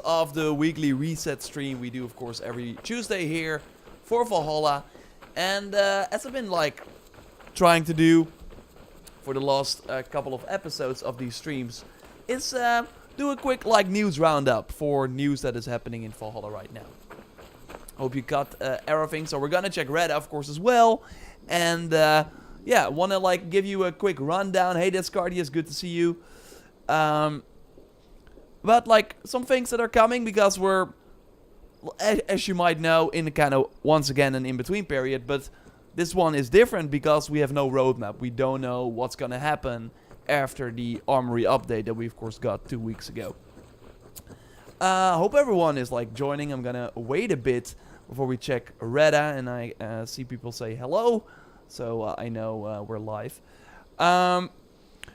Of the weekly reset stream we do, of course, every Tuesday here for Valhalla. And as I've been trying to do for the last couple of episodes of these streams, is do a quick news roundup for news that is happening in Valhalla right now. Hope you got everything. So we're gonna check Reda, of course, as well. And yeah, wanna give you a quick rundown. Hey, Descardius, good to see you. But some things that are coming, because we're, as you might know, in a kind of once again an in-between period. But this one is different because we have no roadmap. We don't know what's gonna happen after the armory update that we of course got 2 weeks ago. Hope everyone is joining. I'm gonna wait a bit before we check Reda, and I see people say hello, so I know we're live.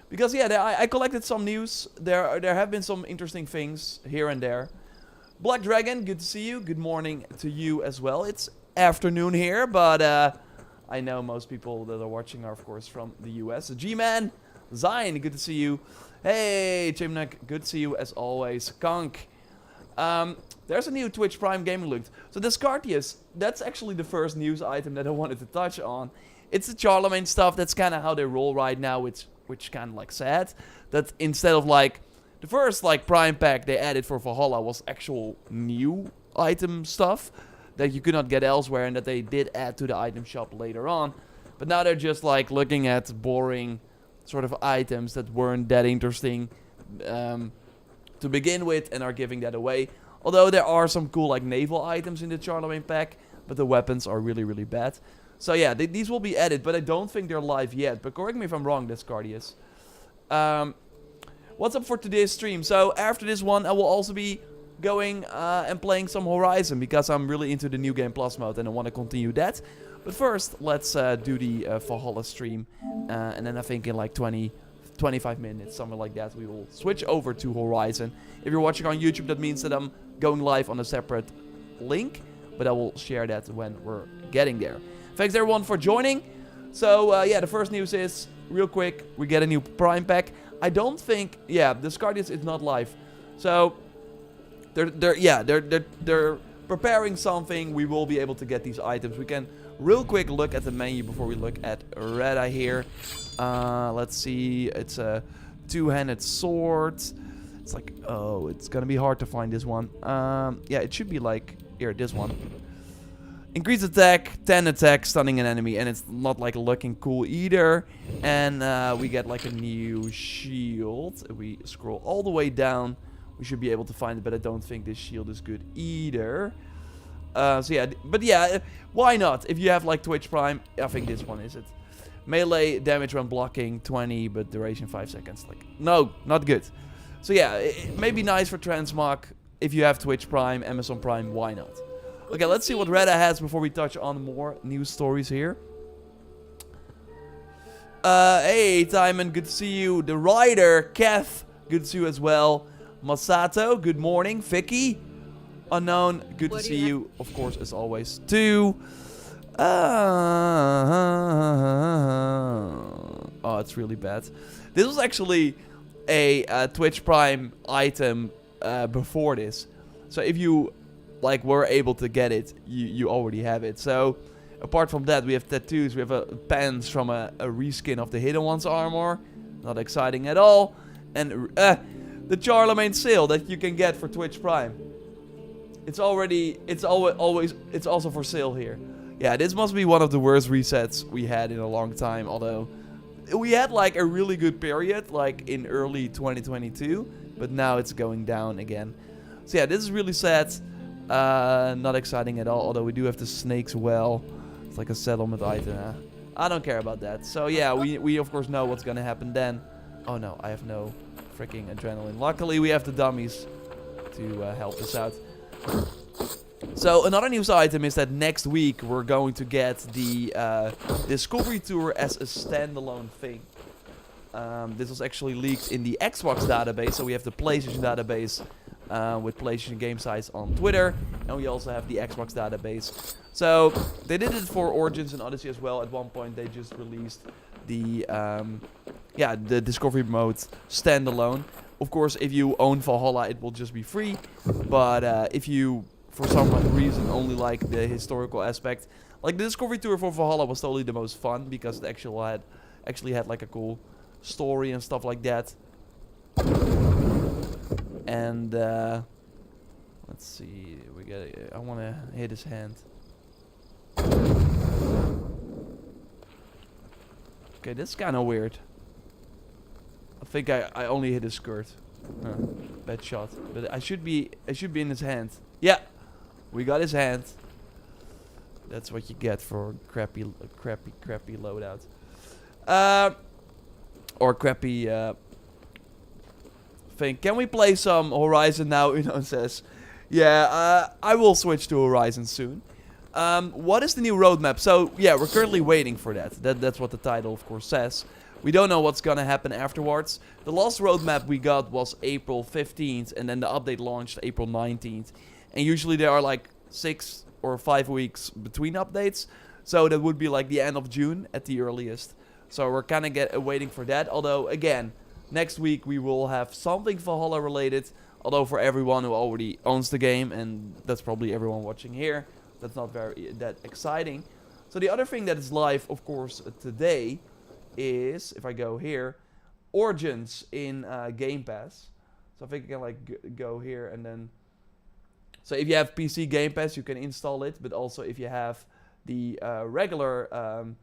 Because yeah, I collected some news. There have been some interesting things here and there. Black Dragon, good to see you. Good morning to you as well. It's afternoon here, but I know most people that are watching are of course from the US. G-Man, Zion, good to see you. Hey, Chimnak, good to see you as always. Konk. There's a new Twitch Prime gaming loot. So Descartius, that's actually the first news item that I wanted to touch on. It's the Charlemagne stuff. That's kind of how they roll right now. Which kind of sad that instead of the first Prime pack they added for Valhalla was actual new item stuff that you could not get elsewhere, and that they did add to the item shop later on. But now they're just looking at boring sort of items that weren't that interesting to begin with, and are giving that away. Although there are some cool naval items in the Charlemagne pack, but the weapons are really, really bad. So yeah, these will be added, but I don't think they're live yet. But correct me if I'm wrong, Descardius. What's up for today's stream? So after this one, I will also be going and playing some Horizon, because I'm really into the New Game Plus mode and I want to continue that. But first, let's do the Valhalla stream. And then I think in 25 minutes, something like that, we will switch over to Horizon. If you're watching on YouTube, that means that I'm going live on a separate link. But I will share that when we're getting there. Thanks everyone for joining. So yeah, the first news is, real quick, we get a new Prime pack. I don't think, yeah, Descardius is not live. So they're preparing something. We will be able to get these items. We can real quick look at the menu before we look at Reda here. Let's see, it's a two-handed sword. It's oh, it's gonna be hard to find this one. Yeah, it should be here, this one. Increased attack, 10 attack, stunning an enemy, and it's not looking cool either. And we get a new shield. If we scroll all the way down, we should be able to find it, but I don't think this shield is good either. So yeah, but yeah, why not? If you have Twitch Prime, I think this one is it. Melee damage when blocking 20, but duration 5 seconds. No, not good. So yeah, it may be nice for transmog. If you have Twitch Prime, Amazon Prime, why not? Okay, let's see what Reda has before we touch on more news stories here. Hey, Timon, good to see you. The Rider, Kev, good to see you as well. Masato, good morning. Vicky, Unknown, good to see you, of course, as always, too. Oh, it's really bad. This was actually a Twitch Prime item before this. So if you were able to get it, you already have it. So apart from that, we have tattoos. We have pants from a reskin of the Hidden One's armor. Not exciting at all. And the Charlemagne sale that you can get for Twitch Prime. It's also for sale here. Yeah, this must be one of the worst resets we had in a long time. Although we had a really good period in early 2022, but now it's going down again. So yeah, this is really sad. Not exciting at all, although we do have the snakes well. It's a settlement item. I don't care about that. So yeah, we of course know what's gonna happen then. Oh no, I have no freaking adrenaline. Luckily we have the dummies to help us out. So another news item is that next week we're going to get the Discovery Tour as a standalone thing. This was actually leaked in the Xbox database, so we have the PlayStation database with PlayStation Game Sites on Twitter, and we also have the Xbox database. So they did it for Origins and Odyssey as well. At one point they just released the Discovery mode standalone. Of course, if you own Valhalla, it will just be free. But if you, for some reason, only like the historical aspect, like the Discovery Tour for Valhalla was totally the most fun because it actually had like a cool story and stuff like that. And let's see, I want to hit his hand. Okay, that's kind of weird. I think I only hit his skirt. Bad shot. But I should be in his hand. Yeah, we got his hand. That's what you get for crappy loadout. Or crappy thing. Can we play some Horizon now? Uno says, yeah, I will switch to Horizon soon. What is the new roadmap? So, yeah, we're currently waiting for that. That's what the title, of course, says. We don't know what's gonna happen afterwards. The last roadmap we got was April 15th, and then the update launched April 19th. And usually there are like 6 or 5 weeks between updates. So that would be like the end of June at the earliest. So we're kind of waiting for that. Although, again, next week we will have something Valhalla related. Although for everyone who already owns the game, and that's probably everyone watching here, that's not that exciting. So the other thing that is live, of course, today is, if I go here, Origins in Game Pass. So I think I can like go here and then... So if you have PC Game Pass, you can install it. But also if you have the regular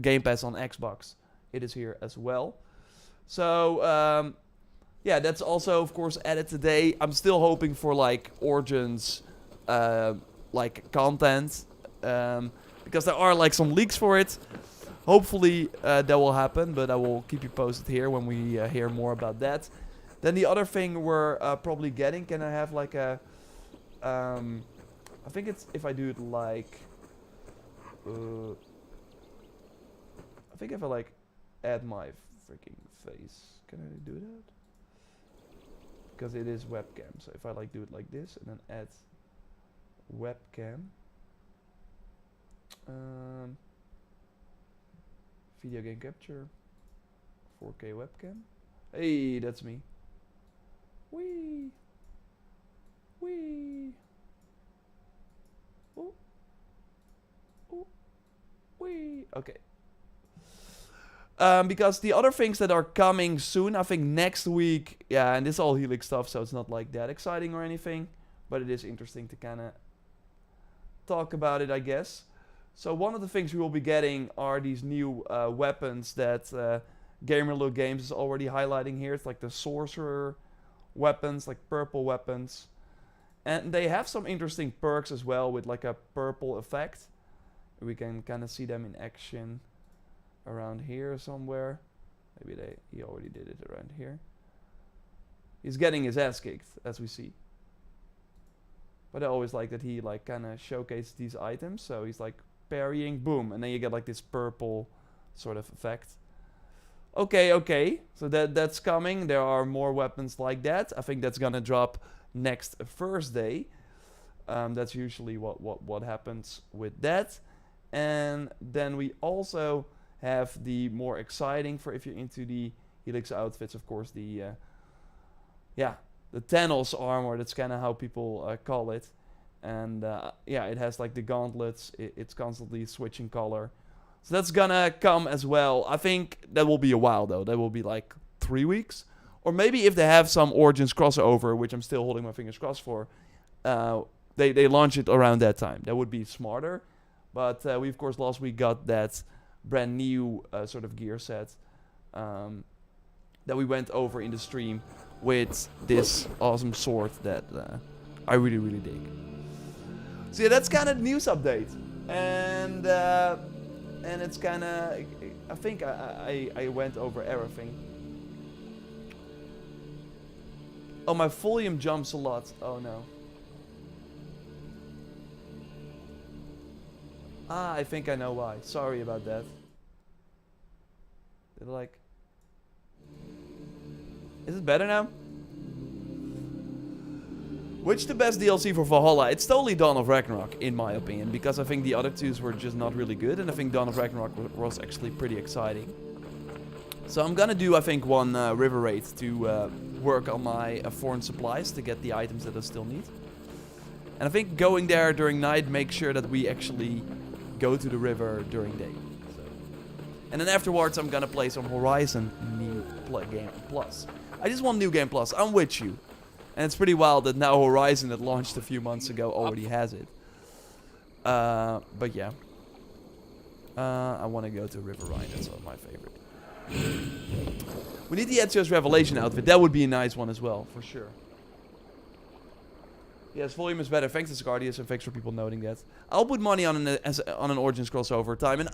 Game Pass on Xbox, it is here as well. So yeah, that's also, of course, added today. I'm still hoping for like Origins like content, because there are like some leaks for it. Hopefully that will happen, but I will keep you posted here when we hear more about that. Then the other thing we're probably getting, can I have like a... I think it's if I do it like... I think if I like add my freaking face, can I do that? Because it is webcam, so if I like do it like this and then add webcam, video game capture, 4K webcam. Hey, that's me. Wee, wee, oh, oh, wee. Okay. Because the other things that are coming soon, I think next week, yeah, and this is all Helix stuff, so it's not like that exciting or anything, but it is interesting to kind of talk about it, I guess. So one of the things we will be getting are these new weapons that Gamerlook Games is already highlighting here. It's like the sorcerer weapons, like purple weapons. And they have some interesting perks as well with like a purple effect. We can kind of see them in action around here somewhere. Maybe he already did it around here. He's getting his ass kicked, as we see. But I always like that he like kind of showcases these items. So he's like parrying, boom, and then you get like this purple sort of effect. Okay. So that's coming. There are more weapons like that. I think that's gonna drop next Thursday. That's usually what happens with that. And then we also have the more exciting, for if you're into the Helix outfits, of course, the Thanos armor. That's kind of how people call it. And yeah, it has like the gauntlets. It's constantly switching color. So that's gonna come as well. I think that will be a while though. That will be like 3 weeks. Or maybe if they have some Origins crossover, which I'm still holding my fingers crossed for, they launch it around that time. That would be smarter. But we, of course, last week got that brand new sort of gear set that we went over in the stream with this awesome sword that I really, really dig. So yeah, that's kind of the news update. And it's kind of, I think I went over everything. Oh, my volume jumps a lot. Oh no. Ah, I think I know why. Sorry about that. Is it better now? Which the best DLC for Valhalla? It's totally Dawn of Ragnarok, in my opinion, because I think the other twos were just not really good, and I think Dawn of Ragnarok was actually pretty exciting. So I'm gonna do, I think, one river raid to work on my foreign supplies to get the items that I still need. And I think going there during night makes sure that we actually go to the river during day. So. And then afterwards I'm gonna play some Horizon New Game Plus. I just want New Game Plus. I'm with you. And it's pretty wild that now Horizon that launched a few months ago already has it. But yeah. I want to go to River Rhine. That's one of my favorite. We need the Ezio's Revelation outfit. That would be a nice one as well, for sure. Yes, volume is better. Thanks to Scardius and thanks for people noting that. I'll put money on an Origins crossover time, and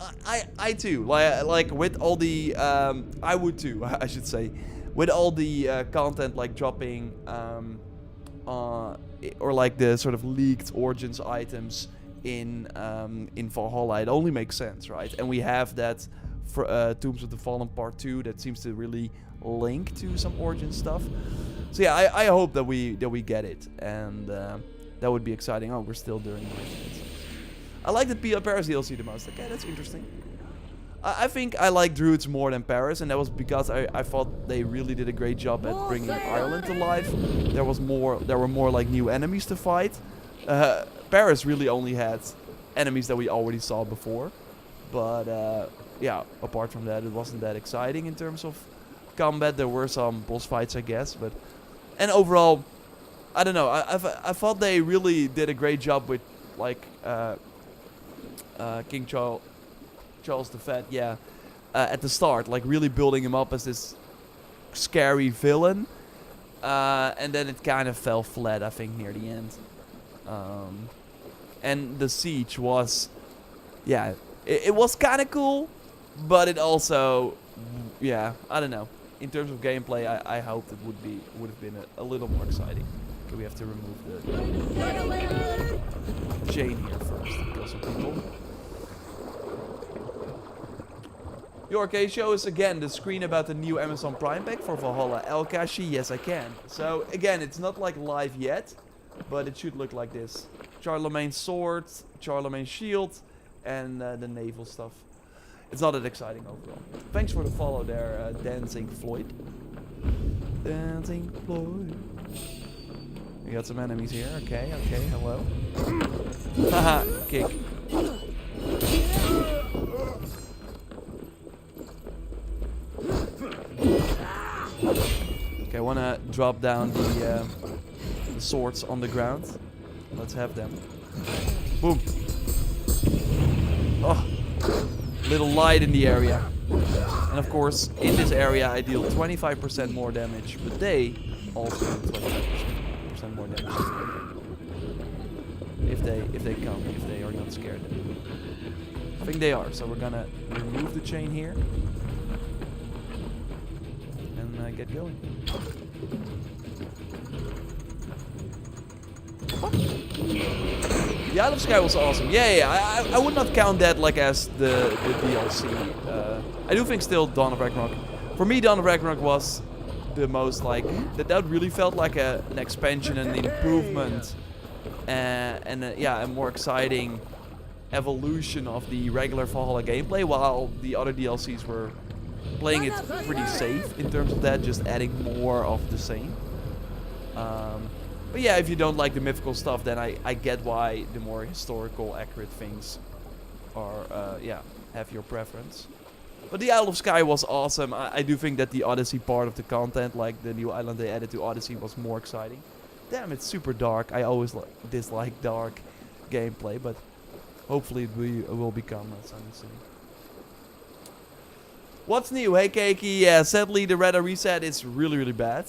I too, like with all the I would too, I should say, with all the content like dropping or like the sort of leaked Origins items in Valhalla. It only makes sense, right? And we have that for Tombs of the Fallen Part 2 that seems to really link to some Origins stuff. So yeah, I hope that we get it, and that would be exciting. Oh, we're still doing it. I like the Paris DLC the most. Okay, that's interesting. I think I like Druids more than Paris, and that was because I thought they really did a great job at bringing Ireland to life. There were more like new enemies to fight. Paris really only had enemies that we already saw before, but yeah, apart from that, it wasn't that exciting in terms of combat. There were some boss fights, I guess, and overall, I don't know. I thought they really did a great job with like King Charles the Fat, yeah, at the start, like really building him up as this scary villain, and then it kind of fell flat, I think, near the end. And the siege was, yeah, it was kind of cool, but it also, yeah, I don't know. In terms of gameplay, I hoped it would have been a little more exciting. Okay, we have to remove the chain here first to kill some people. York, show us again the screen about the new Amazon Prime pack for Valhalla. El Kashi, yes I can. So again, it's not like live yet, but it should look like this. Charlemagne's sword, Charlemagne's shield, and the naval stuff. It's not that exciting overall. Thanks for the follow there, Dancing Floyd. Dancing Floyd. We got some enemies here. Okay, hello. Haha, kick. Okay, I wanna drop down the swords on the ground. Let's have them. Boom. Oh, little light in the area. And of course, in this area I deal 25% more damage, but they also do 25% more damage. If they come, if they are not scared. I think they are, so we're gonna remove the chain here. And get going. The Isle of Sky was awesome. Yeah. I would not count that like as the DLC. I do think still Dawn of Ragnarok. For me, Dawn of Ragnarok was the most like that really felt like an expansion and an improvement, and a more exciting evolution of the regular Valhalla gameplay. While the other DLCs were playing it pretty safe in terms of that, just adding more of the same. But yeah, if you don't like the mythical stuff, then I get why the more historical, accurate things are, have your preference. But the Isle of Sky was awesome. I do think that the Odyssey part of the content, like the new island they added to Odyssey, was more exciting. Damn, it's super dark. I always dislike dark gameplay, but hopefully it will become a sunny city. What's new? Hey Keiki, yeah, sadly the Reda reset is really bad.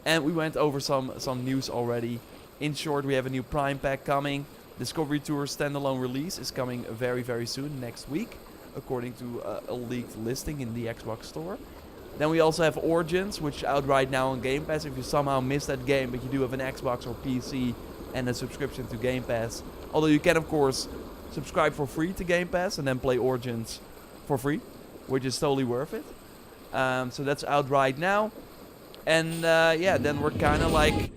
And we went over some news already. In short, we have a new Prime pack coming. Discovery Tour standalone release is coming very soon, next week, according to a leaked listing in the Xbox store. Then we also have Origins, which is out right now on Game Pass. If you somehow missed that game, but you do have an Xbox or PC and a subscription to Game Pass. Although you can, of course, subscribe for free to Game Pass and then play Origins for free, which is totally worth it. So that's out right now. And then we're kind of like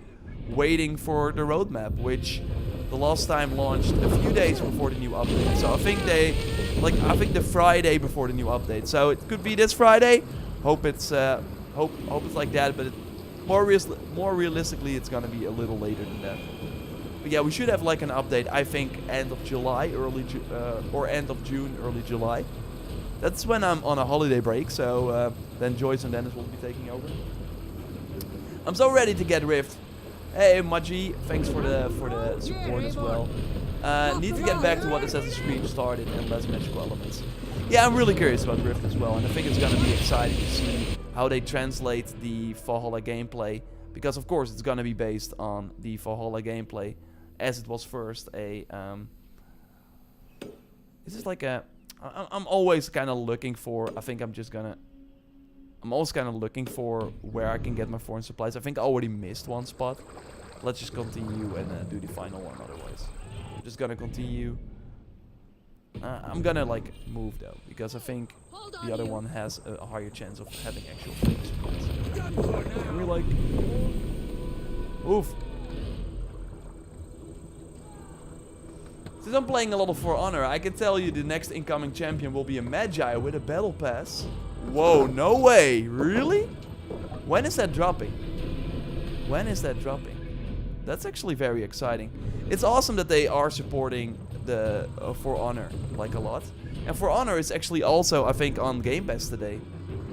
waiting for the roadmap, which The last time launched a few days before the new update. So I think I think the Friday before the new update. So it could be this Friday. Hope it's like that, but more realistically, it's gonna be a little later than that. But yeah, we should have like an update. I think end of July, or end of June, early July. That's when I'm on a holiday break. So then Joyce and Dennis will be taking over. I'm so ready to get Rift. Hey Maji, thanks for the support as well. Need to get back to what Assassin's Creed started and less magical elements. Yeah, I'm really curious about Rift as well, and I think it's gonna be exciting to see how they translate the Valhalla gameplay, because of course it's gonna be based on the Valhalla gameplay, as it was first a. This is like a. I'm always kind of looking for. I think I'm always kind of looking for where I can get my foreign supplies. I think I already missed one spot. Let's just continue and do the final one otherwise. I'm just gonna continue. I'm gonna like move though, because I think the other one has a higher chance of having actual foreign supplies. Can we like... Oof. Since I'm playing a lot of For Honor, I can tell you the next incoming champion will be a Magi with a battle pass. Whoa, no way. Really? When is that dropping? When is that dropping? That's actually very exciting. It's awesome that they are supporting the For Honor like a lot. And For Honor is actually also, I think, on Game Pass today.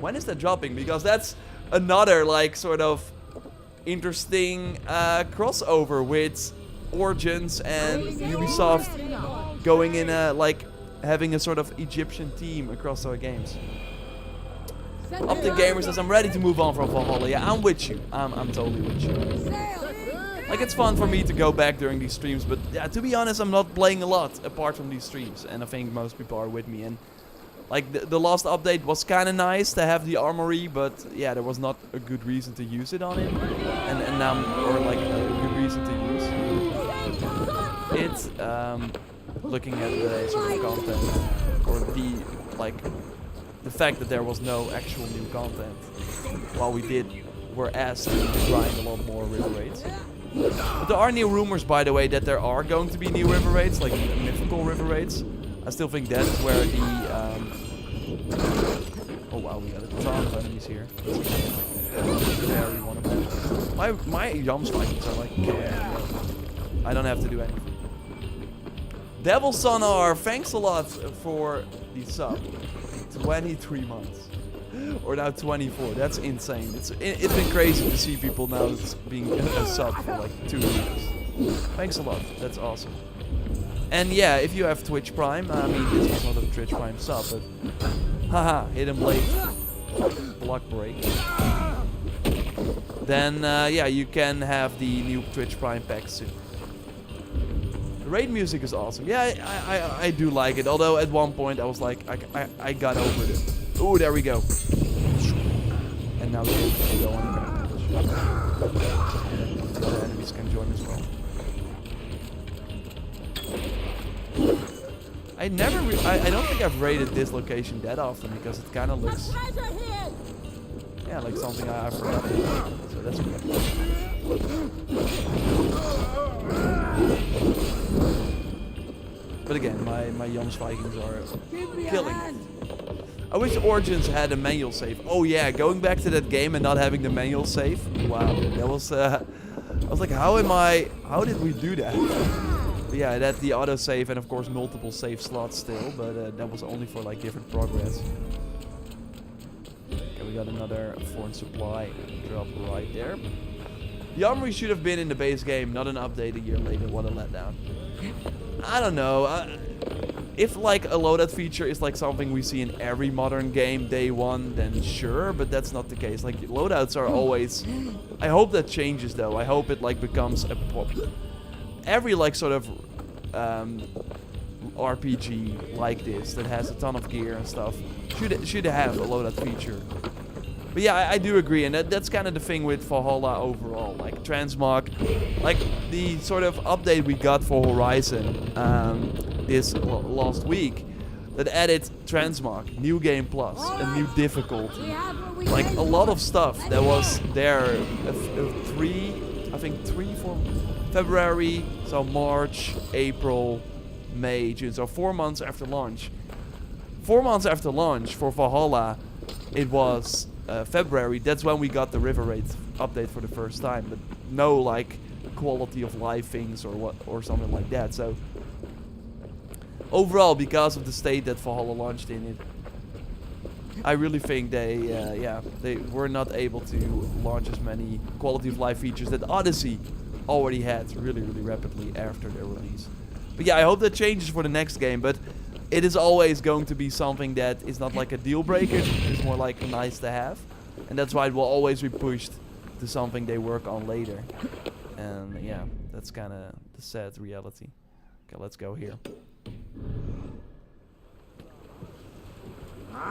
When is that dropping? Because that's another like sort of interesting crossover with Origins and Ubisoft going in a like having a sort of Egyptian theme across our games. Up the Gamer says, I'm ready to move on from Valhalla. Yeah, I'm with you. I'm totally with you. Like, it's fun for me to go back during these streams, but yeah, to be honest, I'm not playing a lot apart from these streams, and I think most people are with me. And like the last update was kind of nice to have the armory, but yeah, there was not a good reason to use it on it, and now, or like a good reason to use it. Looking at the sort of content, or the fact that there was no actual new content, while we're asked to grind a lot more river raids. But there are new rumors, by the way, that there are going to be new river raids, like mythical river raids. I still think that is where the oh wow, we got a ton of enemies here. Very one of them. My Yams Vikings are like, I don't have to do anything. Devil Sonar, thanks a lot for the sub. 23 months. Or now 24. That's insane. It's been crazy to see people now being a sub for like 2 years. Thanks a lot. That's awesome. And yeah, if you have Twitch Prime, I mean, this was not a Twitch Prime sub, but haha, Hidden Blade, Block Break. Then yeah, you can have the new Twitch Prime pack soon. The raid music is awesome. Yeah, I do like it. Although at one point I was like, I got over it. Ooh, there we go. And now we can go on the rampage. The other enemies can join as well. I don't think I've raided this location that often because it kind of looks, yeah, like something I forgot. So that's good. But again, my Jans Vikings are killing it. I wish Origins had a manual save. Oh yeah, going back to that game and not having the manual save. Wow, that was. I was like, how did we do that? But yeah, that the auto save and of course multiple save slots still, but that was only for like different progress. Okay, we got another foreign supply drop right there. The armory should have been in the base game, not an update a year later. What a letdown. I don't know. If like a loadout feature is like something we see in every modern game day one, then sure, but that's not the case. Like loadouts are always. I hope that changes though. I hope it like becomes a every like sort of RPG like this that has a ton of gear and stuff should have a loadout feature. But yeah, I do agree, and that's kind of the thing with Valhalla overall. Like transmog, like the sort of update we got for Horizon this last week that added transmog, new game plus, a new difficulty, like a lot of stuff that was there 3, February, so March, April, May, June. So 4 months after launch. 4 months after launch for Valhalla, it was February. That's when we got the River Raid update for the first time. But no like quality of life things or something like that. So overall, because of the state that Valhalla launched in it, I really think they were not able to launch as many quality of life features that Odyssey already had really rapidly after their release. But yeah, I hope that changes for the next game, but it is always going to be something that is not like a deal breaker, it's more like nice to have. And that's why it will always be pushed to something they work on later. And yeah, that's kind of the sad reality. Okay, let's go here.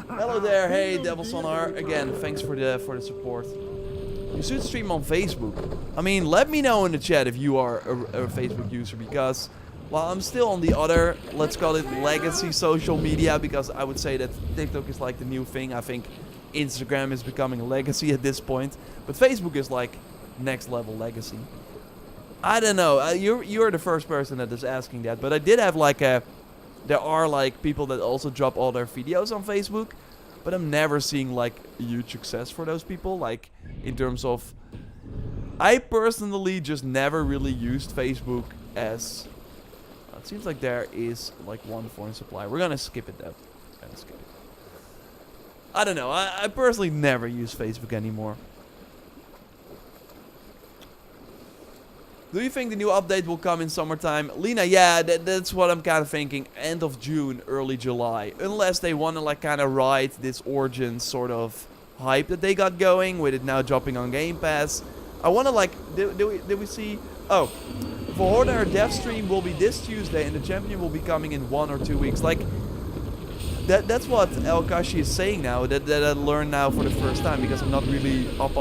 Hello there, hey Devil Sonar. Again, thanks for the support. You should stream on Facebook. I mean, let me know in the chat if you are a Facebook user, because while I'm still on the other, let's call it legacy social media, because I would say that TikTok is like the new thing. I think Instagram is becoming a legacy at this point, but Facebook is like next level legacy. I don't know. You're the first person that is asking that, but I did have like there are like people that also drop all their videos on Facebook, but I'm never seeing like a huge success for those people. Like in terms of, I personally just never really used Facebook as. It seems like there is like one foreign supply. We're gonna skip it though. I don't know. I personally never use Facebook anymore. Do you think the new update will come in summertime? Lena, yeah, that's what I'm kind of thinking. End of June, early July. Unless they want to like kind of ride this Origins sort of hype that they got going with it now dropping on Game Pass. I want to like, did we see? Oh, Valhalla dev stream will be this Tuesday and the champion will be coming in 1 or 2 weeks. Like, that's what El Kashi is saying now, that I learned now for the first time, because I'm not really up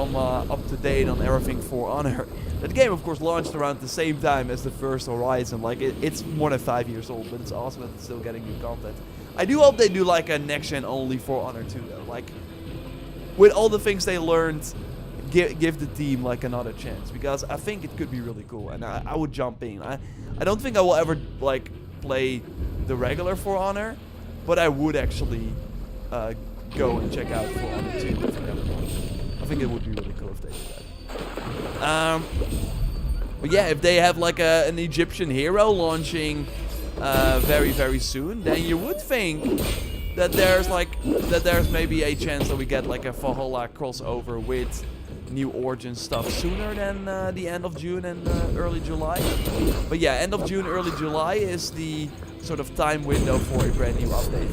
to date on everything For Honor. That game, of course, launched around the same time as the first Horizon. Like, it's more than 5 years old, but it's awesome that it's still getting new content. I do hope they do, like, a next-gen only For Honor 2, though. Like, with all the things they learned, give the team, like, another chance. Because I think it could be really cool, and I would jump in. I don't think I will ever, like, play the regular For Honor, but I would actually go and check out For Honor 2 if I ever want. I think it would be really cool if they did that. But yeah, if they have like an Egyptian hero launching very soon, then you would think that there's maybe a chance that we get like a Valhalla crossover with new Origin stuff sooner than the end of June and early July. But yeah, end of June, early July is the sort of time window for a brand new update.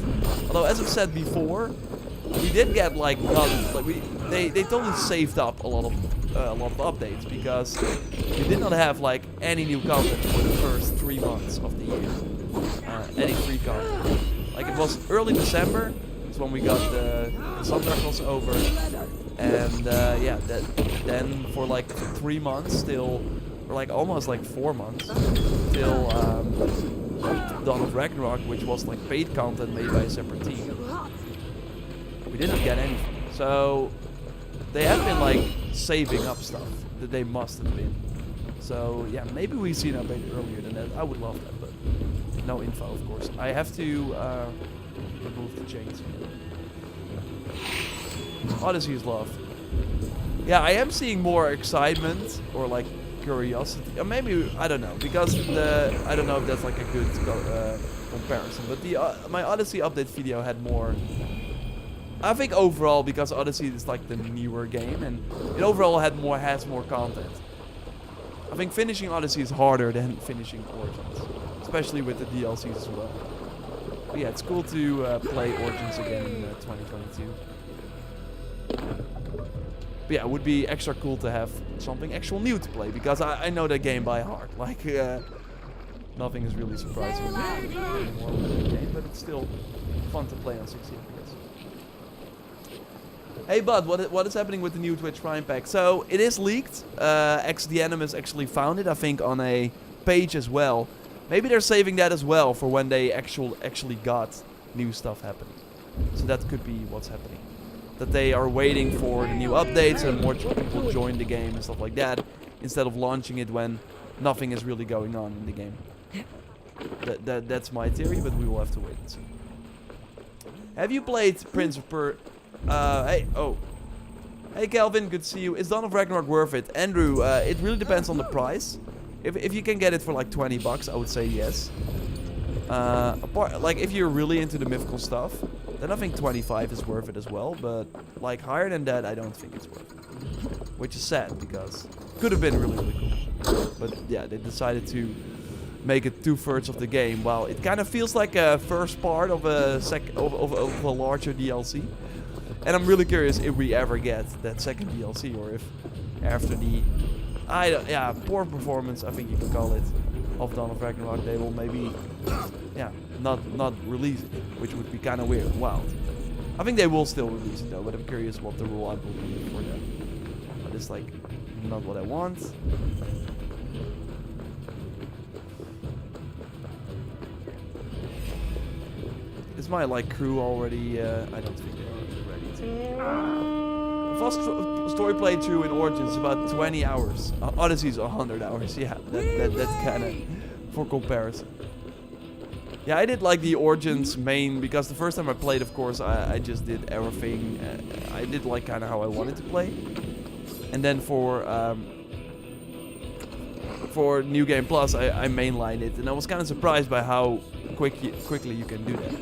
Although, as I've said before, we did get like they totally saved up a lot of updates, because we did not have like any new content for the first 3 months of the year, any free content. Like, it was early December, is when we got the Sandra crossover, and yeah, then for like 3 months still, or like almost like 4 months, till Dawn of Ragnarok, which was like paid content made by a separate team. We didn't get anything, so they have been like saving up stuff that they must have been. So yeah, maybe we see an update earlier than that. I would love that, but no info, of course. I have to remove the chains. Odyssey is love. Yeah, I am seeing more excitement or like curiosity. Or maybe, I don't know, because I don't know if that's like a good comparison. But my Odyssey update video had more. I think overall, because Odyssey is like the newer game, and it overall has more content. I think finishing Odyssey is harder than finishing Origins, especially with the DLCs as well. But yeah, it's cool to play Origins again in 2022. But yeah, it would be extra cool to have something actual new to play, because I know that game by heart. Like, nothing is really surprising me anymore with the game, but it's still fun to play on 60 FPS. Hey Bud, what is happening with the new Twitch Prime pack? So, it is leaked. The Animus actually found it, I think, on a page as well. Maybe they're saving that as well for when they actually got new stuff happening. So that could be what's happening. That they are waiting for the new updates and more people join the game and stuff like that, instead of launching it when nothing is really going on in the game. That's my theory, but we will have to wait and see. Have you played Prince of Hey Calvin, good to see you. Is Dawn of Ragnarok worth it? Andrew, it really depends on the price. If you can get it for like $20, I would say yes. Like if you're really into the mythical stuff, then I think 25 is worth it as well. But like higher than that, I don't think it's worth it. Which is sad because it could have been really cool. But yeah, they decided to make it 2/3 of the game. While it kind of feels like a first part of a of a larger DLC. And I'm really curious if we ever get that second DLC, or if after the poor performance, I think you can call it, of Dawn of Ragnarok, they will maybe not release it, which would be kind of weird, wild. I think they will still release it though, but I'm curious what the rollout will be for that. But it's like not what I want. Is my like crew already? I don't think they are ready to. Fast story playthrough in Origins about 20 hours. Odyssey's 100 hours. Yeah, that's kind of for comparison. Yeah, I did like the Origins main because the first time I played, of course, I just did everything. I did like kind of how I wanted to play, and then for New Game Plus, I mainlined it, and I was kind of surprised by how quickly you can do that.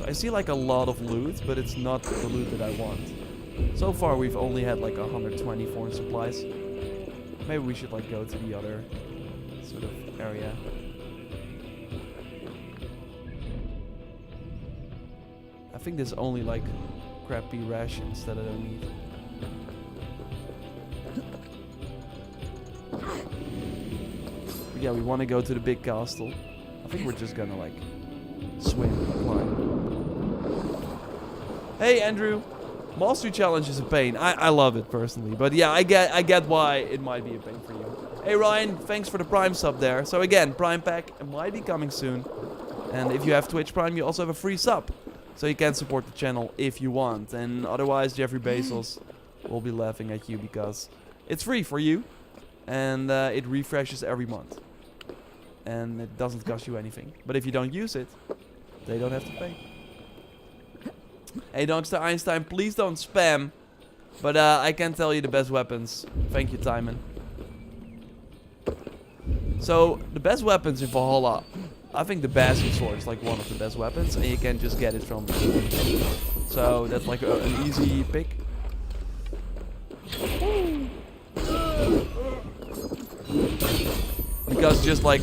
I see like a lot of loot, but it's not the loot that I want. So far we've only had like 120 foreign supplies. Maybe we should like go to the other sort of area. I think there's only like crappy rations that I don't need. But yeah, we want to go to the big castle. I think we're just gonna like swim and climb. Hey Andrew, Mastery Challenge is a pain. I love it personally, but yeah, I get why it might be a pain for you. Hey Ryan, thanks for the Prime sub there. So again, Prime Pack might be coming soon, and if you have Twitch Prime, you also have a free sub, so you can support the channel if you want. And otherwise, Jeffrey Bezos will be laughing at you because it's free for you, and it refreshes every month, and it doesn't cost you anything. But if you don't use it, they don't have to pay. Hey, Donkster Einstein, please don't spam. But I can tell you the best weapons. Thank you, Timon. So, the best weapons in Valhalla. I think the Bastion Sword is like one of the best weapons. And you can just get it from... So, that's like an easy pick. Because just like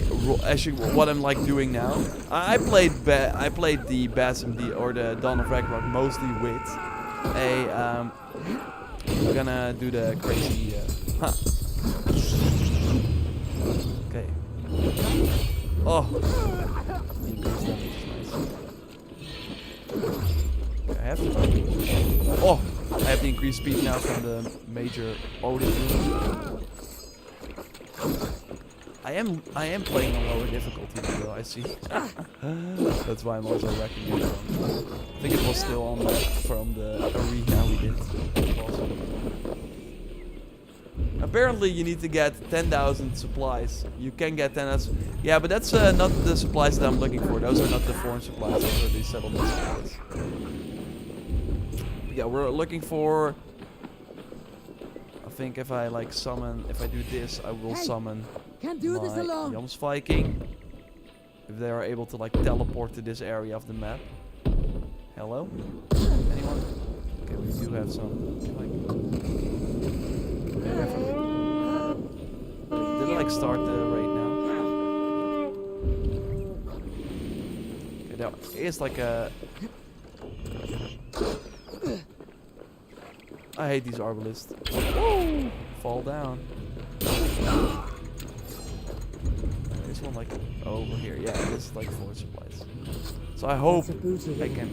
what I'm like doing now, I played the Bastion or the Dawn of Ragnarok mostly with a I'm gonna do the crazy okay. Oh, increase damage is nice. Okay, I have to. Oh, I have the increased speed now from the major Odin. I am playing on lower difficulty though, I see. That's why I'm also wrecking it. I think it was still on from the arena we did. Awesome. Apparently you need to get 10,000 supplies. You can get 10,000. Yeah, but that's not the supplies that I'm looking for. Those are not the foreign supplies, those are the settlement supplies. But yeah, we're looking for... I think if I like summon, if I do this, I will summon Can't do this alone. Jans Viking. If they are able to like teleport to this area of the map. Hello? Anyone? Okay, we do have some like... Did I like start the raid now? Okay, there is like a... I hate these arbalists. Fall down. This one like over here. Yeah, this is like forward supplies. So I hope I can...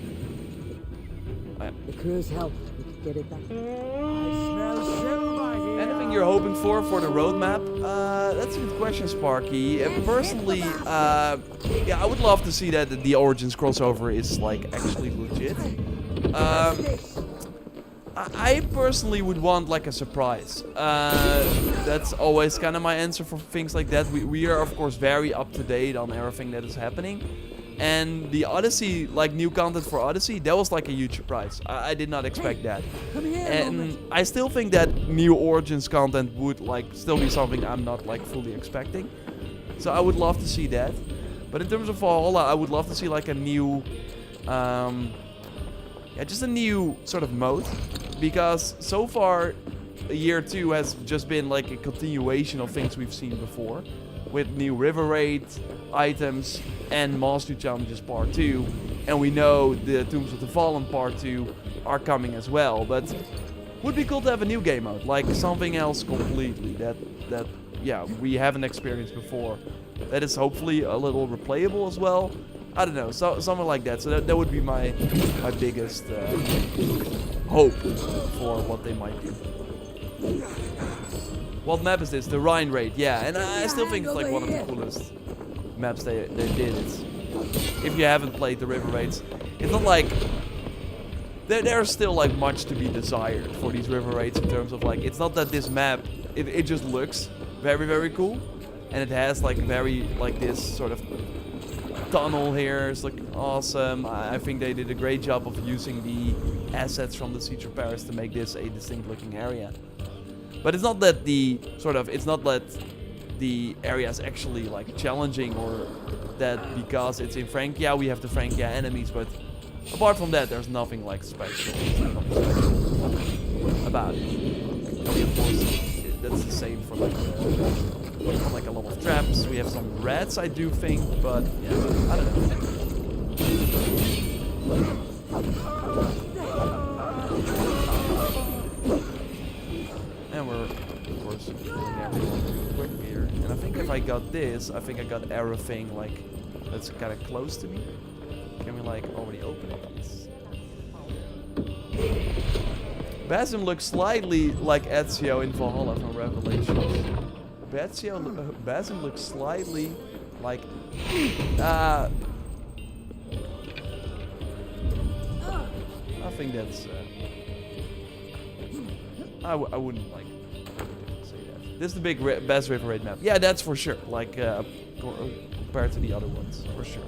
The crew's help. We can get it back. I smell silver here. Anything you're hoping for the roadmap? That's a good question, Sparky. Personally, yeah, I would love to see that the Origins crossover is like actually legit. I personally would want like a surprise. That's always kind of my answer for things like that. We are of course very up to date on everything that is happening. And the Odyssey, like new content for Odyssey, that was like a huge surprise. I did not expect that. Come here, And I still think that new Origins content would like still be something I'm not like fully expecting. So I would love to see that. But in terms of Valhalla, I would love to see like a new, just a new sort of mode. Because so far, year 2 has just been like a continuation of things we've seen before. With new River Raid items and Mastery Challenges Part 2. And we know the Tombs of the Fallen Part 2 are coming as well. But would be cool to have a new game mode. Like something else completely that we haven't experienced before. That is hopefully a little replayable as well. I don't know, something like that. So that would be my biggest hope for what they might do. What map is this? The Rhine Raid, yeah. And I still think it's like one of the coolest maps they did. If you haven't played the River Raids, it's not like... There's still like much to be desired for these River Raids in terms of like... It's not that this map, it just looks very, very cool. And it has like very, like this sort of tunnel here. It's like awesome. I think they did a great job of using the assets from the Siege of Paris to make this a distinct looking area. But it's not that it's not that the area is actually like challenging or that because it's in Francia we have the Francia enemies, but apart from that there's nothing like special about it. I mean, of course, that's the same for like a lot of traps. We have some rats, I do think, but yeah, I don't know. And we're, of course, killing everyone really quick here. And I think if I got this, I think I got everything, like, that's kind of close to me. Can we, like, already open it? Yes. Basim looks slightly like Ezio in Valhalla from Revelations. Basim looks slightly like... I think that's... I wouldn't like say that. This is the best River Raid map. Yeah, that's for sure. Like compared to the other ones, for sure.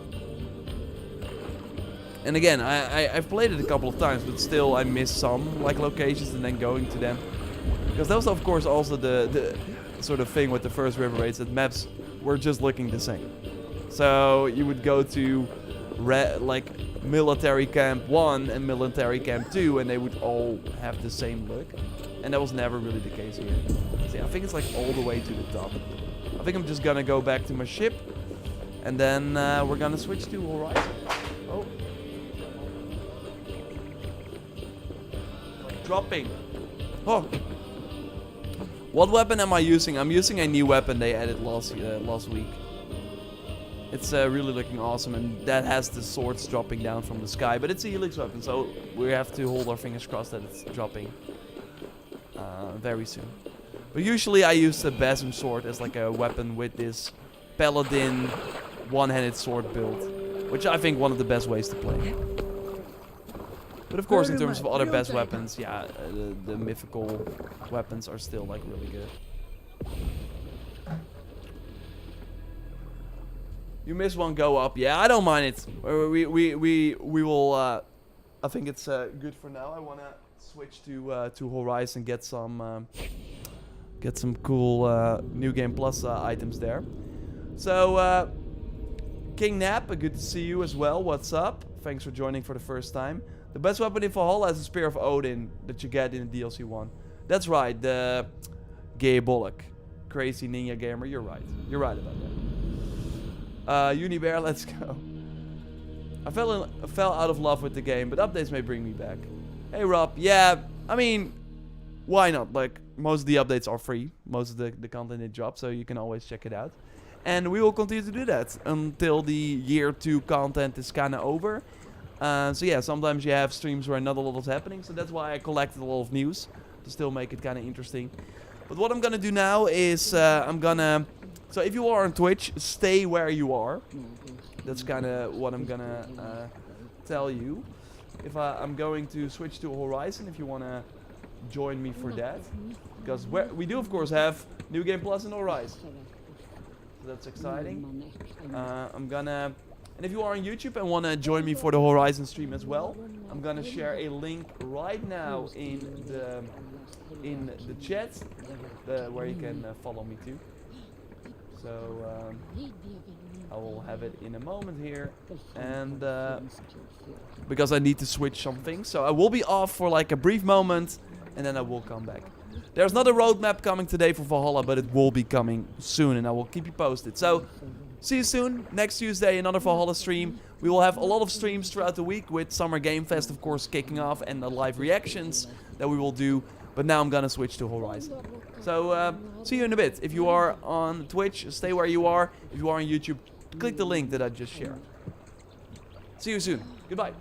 And again, I've played it a couple of times, but still I miss some like locations and then going to them. Because that was of course also the sort of thing with the first River Raids, that maps were just looking the same. So you would go to like Military Camp 1 and Military Camp 2 and they would all have the same look. And that was never really the case here. See, I think it's like all the way to the top. I think I'm just gonna go back to my ship. And then we're gonna switch to Horizon. Oh. Dropping. Oh. What weapon am I using? I'm using a new weapon they added last week. It's really looking awesome, and that has the swords dropping down from the sky. But it's a helix weapon, so we have to hold our fingers crossed that it's dropping very soon. But usually I use the Basim sword as like a weapon with this paladin one-handed sword build, which I think one of the best ways to play. But of course, in terms of other best weapons, yeah, the mythical weapons are still like really good. You miss one, go up. Yeah, I don't mind it. We will. I think it's good for now. I wanna switch to Horizon, get some cool New Game Plus items there. So King Nap, good to see you as well. What's up? Thanks for joining for the first time. The best weapon in Valhalla is the Spear of Odin that you get in the DLC 1. That's right, the Gay Bullock. Crazy Ninja Gamer, you're right. You're right about that. Unibear, let's go. I fell out of love with the game, but updates may bring me back. Hey Rob, yeah, I mean, why not? Like, most of the updates are free. Most of the content they drop, so you can always check it out. And we will continue to do that until the year 2 content is kind of over. So yeah, sometimes you have streams where not a lot is happening, so that's why I collected a lot of news to still make it kind of interesting. But what I'm gonna do now is so if you are on Twitch, stay where you are. That's kind of what I'm gonna tell you. If I'm going to switch to Horizon, if you wanna join me for that. Because we do, of course, have New Game Plus and Horizon. So that's exciting. I'm gonna... And if you are on YouTube and want to join me for the Horizon stream as well, I'm gonna share a link right now in the chat, where you can follow me too. So I will have it in a moment here, and because I need to switch some things, so I will be off for like a brief moment, and then I will come back. There's not a roadmap coming today for Valhalla, but it will be coming soon, and I will keep you posted. So, see you soon. Next Tuesday, another Valhalla stream. We will have a lot of streams throughout the week with Summer Game Fest, of course, kicking off, and the live reactions that we will do. But now I'm gonna switch to Horizon. So, see you in a bit. If you are on Twitch, stay where you are. If you are on YouTube, click the link that I just shared. See you soon. Goodbye.